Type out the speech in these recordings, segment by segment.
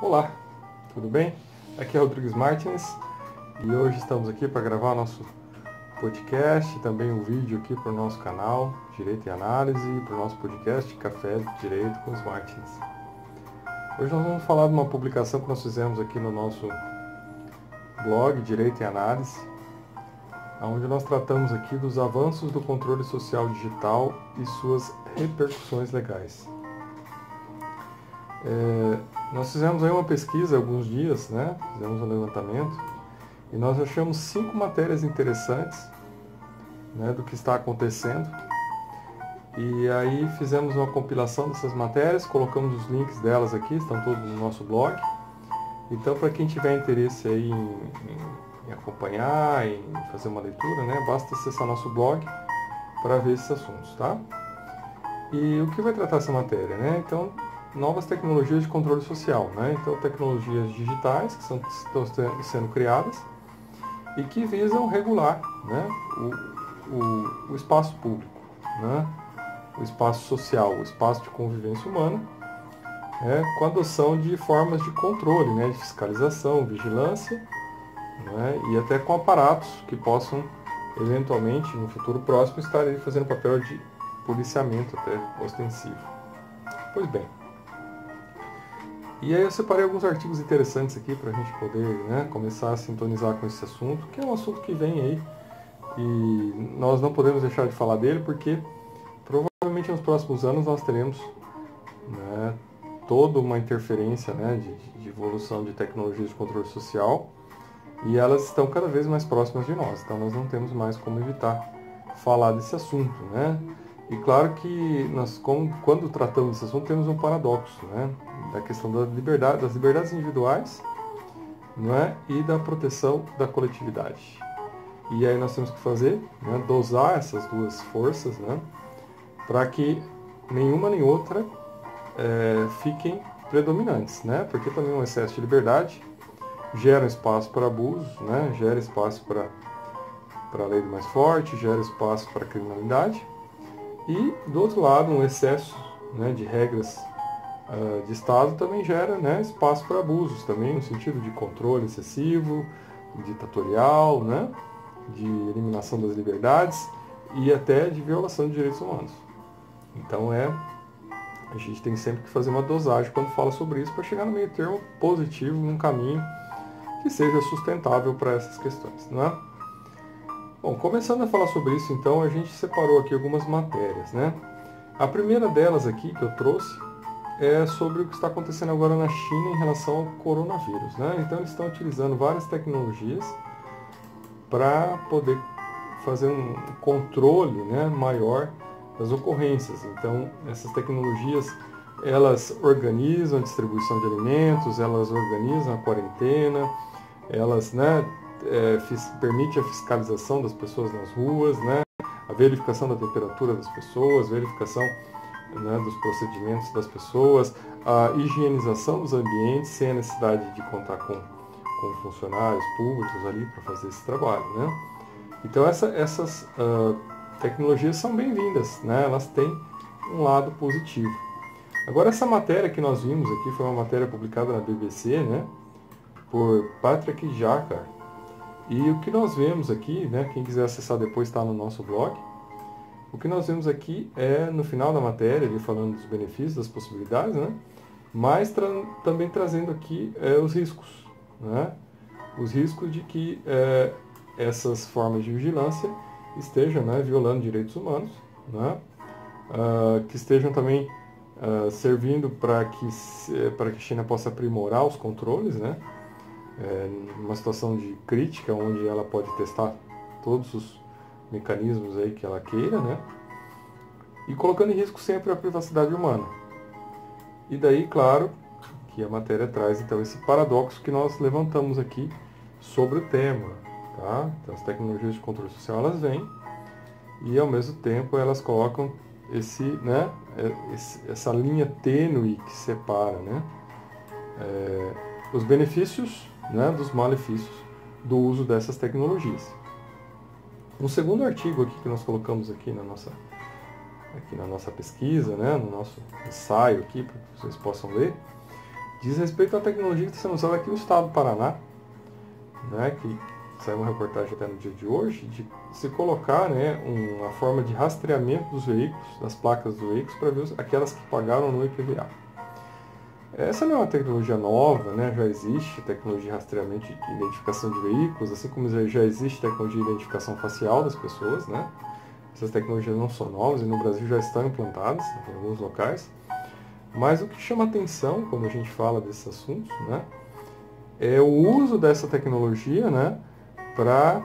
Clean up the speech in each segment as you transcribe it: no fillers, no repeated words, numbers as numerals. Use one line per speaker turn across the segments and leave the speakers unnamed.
Olá, tudo bem? Aqui é Rodrigues Martins e hoje estamos aqui para gravar nosso podcast e também um vídeo aqui para o nosso canal Direito e Análise e para o nosso podcast Café de Direito com os Martins. Hoje nós vamos falar de uma publicação que nós fizemos aqui no nosso blog Direito e Análise, onde nós tratamos aqui dos avanços do controle social digital e suas repercussões legais. Nós fizemos aí uma pesquisa há alguns dias, né? Fizemos um levantamento e nós achamos 5 matérias interessantes, né, do que está acontecendo. E aí fizemos uma compilação dessas matérias, colocamos os links delas aqui, estão todos no nosso blog. Então, para quem tiver interesse aí em acompanhar, em fazer uma leitura, né, basta acessar nosso blog para ver esses assuntos, tá? E o que vai tratar essa matéria, né? Então, novas tecnologias de controle social, né? Então, tecnologias digitais que estão sendo criadas e que visam regular, né, o espaço público, né, o espaço social, o espaço de convivência humana, com a adoção de formas de controle, né, de fiscalização, vigilância, né, e até com aparatos que possam, eventualmente, no futuro próximo, estar aí fazendo papel de policiamento até ostensivo. Pois bem. E aí eu separei alguns artigos interessantes aqui para a gente poder, né, começar a sintonizar com esse assunto, que é um assunto que vem aí e nós não podemos deixar de falar dele porque provavelmente nos próximos anos nós teremos, né, toda uma interferência, né, de evolução de tecnologias de controle social e elas estão cada vez mais próximas de nós, então nós não temos mais como evitar falar desse assunto, né? E claro que nós, quando tratamos desse assunto, temos um paradoxo, né, da questão das liberdades individuais, não é, e da proteção da coletividade. E aí nós temos que fazer, né, dosar essas duas forças, né, para que nenhuma nem outra fiquem predominantes, né, porque também um excesso de liberdade gera espaço para abusos, né, gera espaço para a lei do mais forte, gera espaço para a criminalidade. E, do outro lado, um excesso, né, de regras de Estado também gera, né, espaço para abusos, também no sentido de controle excessivo, ditatorial, né, de eliminação das liberdades e até de violação de direitos humanos. Então a gente tem sempre que fazer uma dosagem quando fala sobre isso para chegar no meio termo positivo, num caminho que seja sustentável para essas questões, não é? Bom, começando a falar sobre isso, então, a gente separou aqui algumas matérias, né? A primeira delas aqui que eu trouxe é sobre o que está acontecendo agora na China em relação ao coronavírus, né? Então, eles estão utilizando várias tecnologias para poder fazer um controle, né, maior das ocorrências. Então, essas tecnologias, elas organizam a distribuição de alimentos, elas organizam a quarentena, elas, né, permite a fiscalização das pessoas nas ruas, né, a verificação da temperatura das pessoas, verificação, né, dos procedimentos das pessoas, a higienização dos ambientes sem a necessidade de contar com funcionários públicos ali para fazer esse trabalho, né? Então essas tecnologias são bem-vindas, né? Elas têm um lado positivo. Agora essa matéria que nós vimos aqui foi uma matéria publicada na BBC, né, por Patrick Jacquard. E o que nós vemos aqui, né, quem quiser acessar depois está no nosso blog, o que nós vemos aqui é, no final da matéria, ele falando dos benefícios, das possibilidades, né, mas também trazendo aqui os riscos, né, os riscos de que essas formas de vigilância estejam, né, violando direitos humanos, né, que estejam também servindo para que a China possa aprimorar os controles, né, numa situação de crítica, onde ela pode testar todos os mecanismos aí que ela queira, né? E colocando em risco sempre a privacidade humana. E daí, claro, que a matéria traz então esse paradoxo que nós levantamos aqui sobre o tema, tá? Então, as tecnologias de controle social, elas vêm e ao mesmo tempo elas colocam né, essa linha tênue que separa, né, os benefícios, né, dos malefícios do uso dessas tecnologias. Um segundo artigo aqui que nós colocamos aqui na nossa pesquisa, né, no nosso ensaio aqui, para que vocês possam ler, diz respeito à tecnologia que está sendo usada aqui no estado do Paraná, né, que saiu uma reportagem até no dia de hoje, de se colocar, né, uma forma de rastreamento dos veículos, das placas dos veículos, para ver aquelas que pagaram no IPVA. Essa não é uma tecnologia nova, né, já existe tecnologia de rastreamento de identificação de veículos, assim como já existe tecnologia de identificação facial das pessoas, né. Essas tecnologias não são novas e no Brasil já estão implantadas em alguns locais. Mas o que chama atenção quando a gente fala desses assuntos, né, é o uso dessa tecnologia, né, para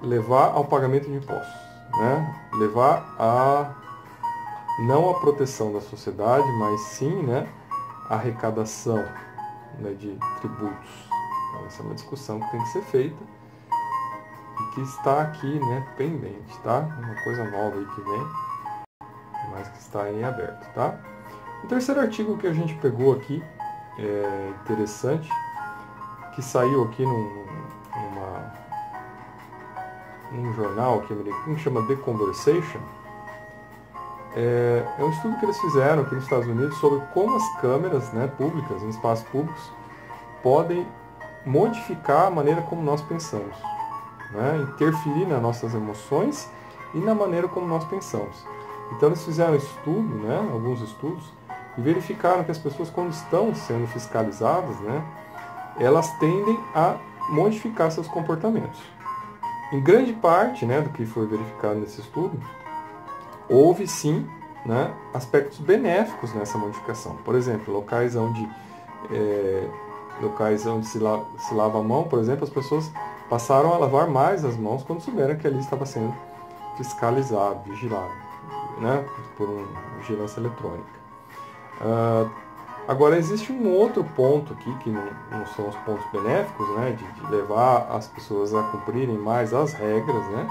levar ao pagamento de impostos, né, levar a não a proteção da sociedade, mas sim, né, a arrecadação, né, de tributos. Então, essa é uma discussão que tem que ser feita e que está aqui, né, pendente, tá? Uma coisa nova aí que vem, mas que está em aberto, tá? O terceiro artigo que a gente pegou aqui é interessante, que saiu aqui num jornal aqui americano que chama The Conversation. É um estudo que eles fizeram aqui nos Estados Unidos sobre como as câmeras, né, públicas, em espaços públicos, podem modificar a maneira como nós pensamos, né, interferir nas nossas emoções e na maneira como nós pensamos. Então eles fizeram estudo, né, alguns estudos, e verificaram que as pessoas, quando estão sendo fiscalizadas, né, elas tendem a modificar seus comportamentos. Em grande parte, né, do que foi verificado nesse estudo, houve sim, né, aspectos benéficos nessa modificação. Por exemplo, locais onde se lava a mão, por exemplo, as pessoas passaram a lavar mais as mãos quando souberam que ali estava sendo fiscalizado, vigilado, né, por uma vigilância eletrônica. Agora, existe um outro ponto aqui, que não são os pontos benéficos, né, de levar as pessoas a cumprirem mais as regras, né.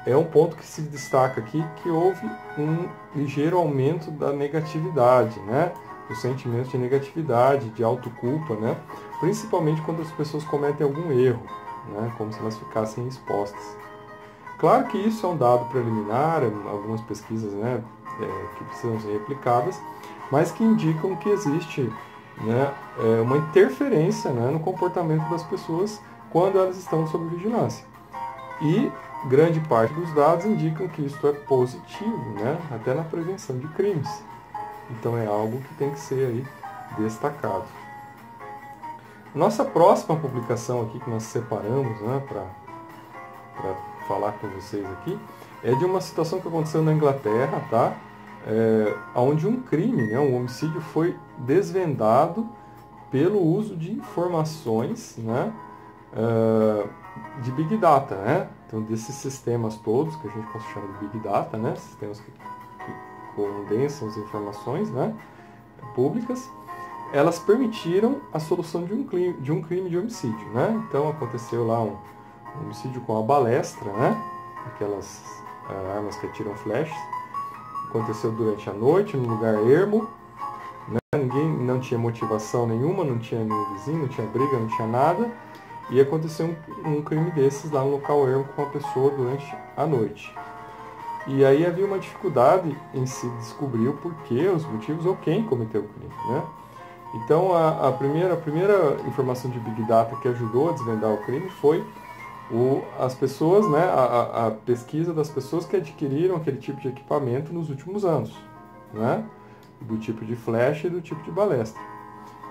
É um ponto que se destaca aqui, que houve um ligeiro aumento da negatividade, né, dos sentimentos de negatividade, de autoculpa, né, principalmente quando as pessoas cometem algum erro, né, como se elas ficassem expostas. Claro que isso é um dado preliminar, algumas pesquisas, né, que precisam ser replicadas, mas que indicam que existe, né, uma interferência, né, no comportamento das pessoas quando elas estão sob vigilância. E grande parte dos dados indicam que isso é positivo, né, até na prevenção de crimes. Então é algo que tem que ser aí destacado. Nossa próxima publicação aqui que nós separamos, né, para falar com vocês aqui, é de uma situação que aconteceu na Inglaterra, tá? Onde um crime, né, um homicídio, foi desvendado pelo uso de informações, né, de Big Data, né? Então, desses sistemas todos, que a gente pode chamar de Big Data, né, sistemas que condensam as informações, né, públicas, elas permitiram a solução de um crime de homicídio, né? Então, aconteceu lá um homicídio com a balestra, né, aquelas armas que atiram flashes. Aconteceu durante a noite, num lugar ermo, né? Ninguém não tinha motivação nenhuma, não tinha nenhum vizinho, não tinha briga, não tinha nada. E aconteceu um crime desses lá no local ermo com uma pessoa durante a noite. E aí havia uma dificuldade em se descobrir o porquê, os motivos ou quem cometeu o crime, né? Então a primeira informação de Big Data que ajudou a desvendar o crime foi as pessoas, né, a pesquisa das pessoas que adquiriram aquele tipo de equipamento nos últimos anos, né, do tipo de flash e do tipo de balestra.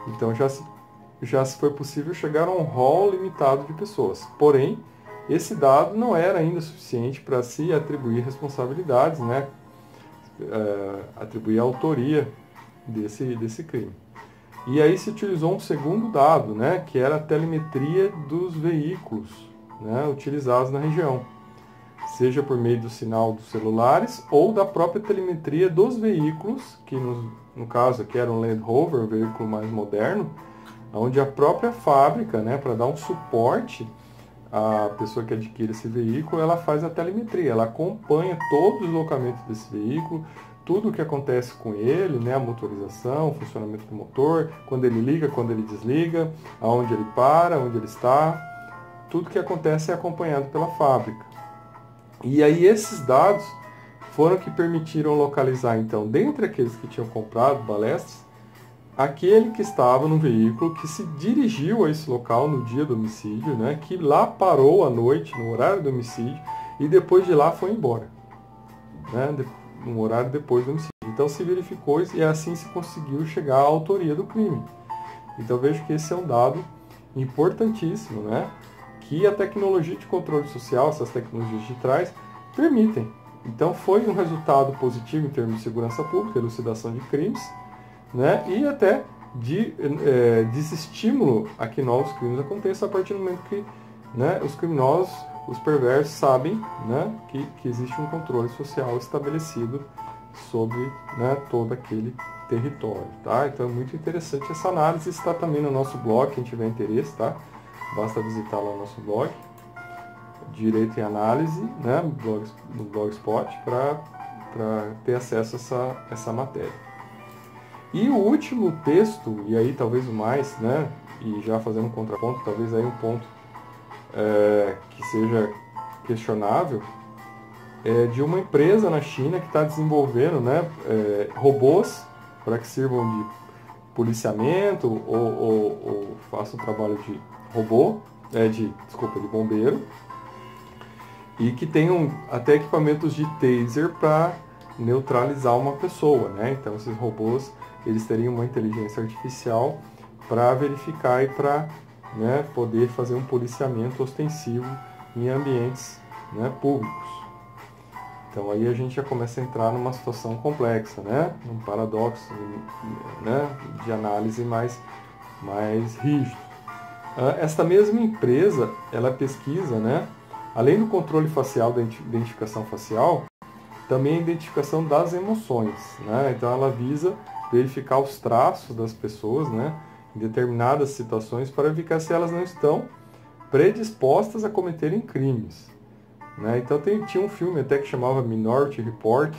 Então já se foi possível chegar a um rol limitado de pessoas. Porém, esse dado não era ainda suficiente para se atribuir responsabilidades, né, atribuir a autoria desse crime. E aí se utilizou um segundo dado, né, que era a telemetria dos veículos, né, utilizados na região, seja por meio do sinal dos celulares ou da própria telemetria dos veículos, que no caso aqui era um Land Rover, um veículo mais moderno, onde a própria fábrica, né, para dar um suporte à pessoa que adquire esse veículo, ela faz a telemetria, ela acompanha todo o deslocamento desse veículo, tudo o que acontece com ele, né, a motorização, o funcionamento do motor, quando ele liga, quando ele desliga, aonde ele para, onde ele está, tudo que acontece é acompanhado pela fábrica. E aí esses dados foram que permitiram localizar, então, dentre aqueles que tinham comprado balestras, aquele que estava no veículo, que se dirigiu a esse local no dia do homicídio, né, que lá parou à noite, no horário do homicídio, e depois de lá foi embora, né, no horário depois do homicídio. Então se verificou e assim se conseguiu chegar à autoria do crime. Então vejo que esse é um dado importantíssimo, né, que a tecnologia de controle social, essas tecnologias digitais, permitem. Então foi um resultado positivo em termos de segurança pública, elucidação de crimes, né, e até de desestímulo a que novos crimes aconteçam a partir do momento que, né, os criminosos, os perversos, sabem, né, que existe um controle social estabelecido sobre, né, todo aquele território. Tá? Então é muito interessante essa análise, está também no nosso blog, quem tiver interesse, tá? Basta visitar lá o nosso blog, Direito em Análise, né, no Blogspot, para ter acesso a essa matéria. E o último texto, e aí talvez o mais, né, e já fazendo um contraponto, talvez aí um ponto que seja questionável, é de uma empresa na China que está desenvolvendo, né, robôs para que sirvam de policiamento ou façam trabalho de robô, de bombeiro, e que tenham até equipamentos de taser para neutralizar uma pessoa, né? Então esses robôs, eles teriam uma inteligência artificial para verificar e para, né, poder fazer um policiamento ostensivo em ambientes, né, públicos. Então aí a gente já começa a entrar numa situação complexa, né? Um paradoxo, né, de análise mais rígido. Esta mesma empresa, ela pesquisa, né, além do controle facial, da identificação facial, também a identificação das emoções, né? Então ela visa verificar os traços das pessoas, né, em determinadas situações para verificar se elas não estão predispostas a cometerem crimes, né? Então tinha um filme até que chamava Minority Report,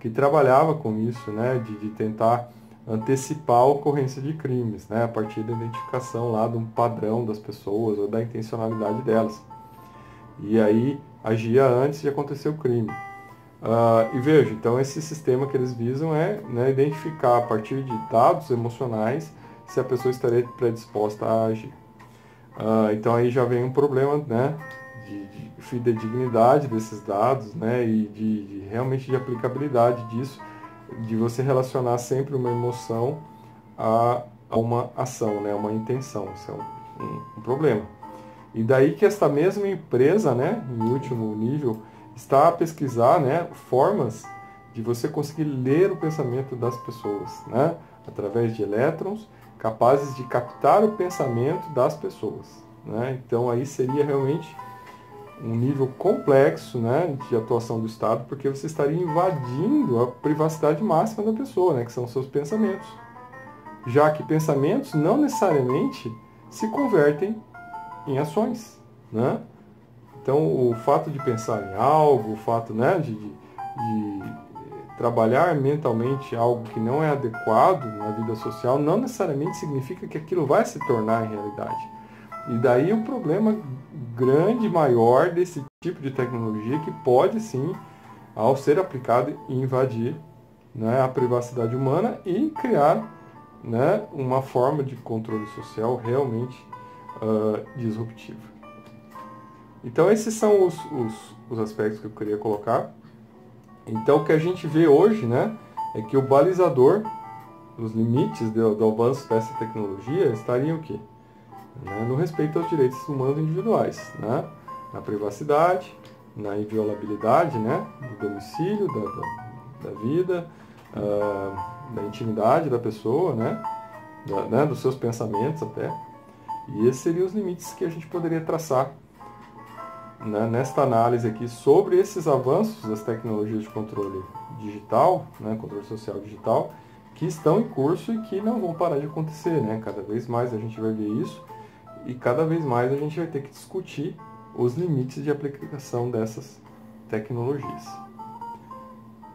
que trabalhava com isso, né, de tentar antecipar a ocorrência de crimes, né, a partir da identificação lá de um padrão das pessoas ou da intencionalidade delas. E aí agia antes de acontecer o crime. E veja, então esse sistema que eles visam é, né, identificar a partir de dados emocionais se a pessoa estaria predisposta a agir. Então aí já vem um problema, né, de fidedignidade desses dados, né, e realmente de aplicabilidade disso, de você relacionar sempre uma emoção a uma ação, né, uma intenção. Isso é um problema. E daí que esta mesma empresa, né, em último nível, está a pesquisar, né, formas de você conseguir ler o pensamento das pessoas, né, através de elétrons capazes de captar o pensamento das pessoas, né? Então aí seria realmente um nível complexo, né, de atuação do Estado, porque você estaria invadindo a privacidade máxima da pessoa, né, que são os seus pensamentos. Já que pensamentos não necessariamente se convertem em ações, né? Então, o fato de pensar em algo, o fato, né, de trabalhar mentalmente algo que não é adequado na vida social, não necessariamente significa que aquilo vai se tornar em realidade. E daí o problema grande, maior desse tipo de tecnologia que pode sim, ao ser aplicado, invadir, né, a privacidade humana e criar, né, uma forma de controle social realmente disruptiva. Então esses são os aspectos que eu queria colocar. Então o que a gente vê hoje, né, é que o balizador, os limites do avanço dessa tecnologia estariam o quê? No respeito aos direitos humanos individuais, né? Na privacidade, na inviolabilidade, né, do domicílio, da vida, da intimidade da pessoa, né, dos seus pensamentos até. E esses seriam os limites que a gente poderia traçar, né, nesta análise aqui sobre esses avanços das tecnologias de controle digital, né, controle social digital, que estão em curso e que não vão parar de acontecer, né? Cada vez mais a gente vai ver isso e cada vez mais a gente vai ter que discutir os limites de aplicação dessas tecnologias.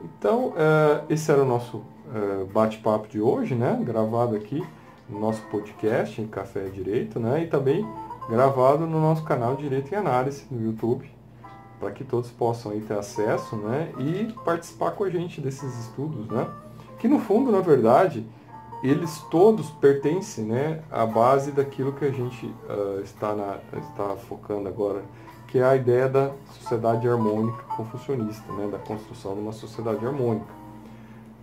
Então, esse era o nosso bate-papo de hoje, né, gravado aqui no nosso podcast em Café Direito, né, e também gravado no nosso canal Direito em Análise no YouTube, para que todos possam aí ter acesso, né, e participar com a gente desses estudos, né, que no fundo, na verdade, eles todos pertencem, né, à base daquilo que a gente está focando agora, que é a ideia da sociedade harmônica confucionista, né, da construção de uma sociedade harmônica.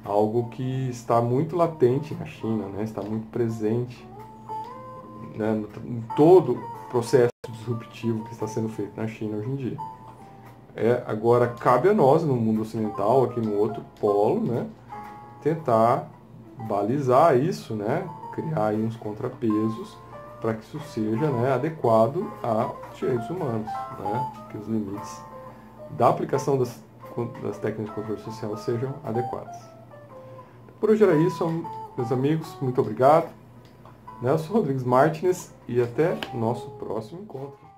Algo que está muito latente na China, né, está muito presente, né, em todo o processo disruptivo que está sendo feito na China hoje em dia. Agora, cabe a nós, no mundo ocidental, aqui no outro polo, né, tentar balizar isso, né, criar aí uns contrapesos para que isso seja, né, adequado a direitos humanos, né, que os limites da aplicação das técnicas de controle social sejam adequados. Por hoje era isso, meus amigos, muito obrigado. Eu sou Rodrigues Martins e até nosso próximo encontro.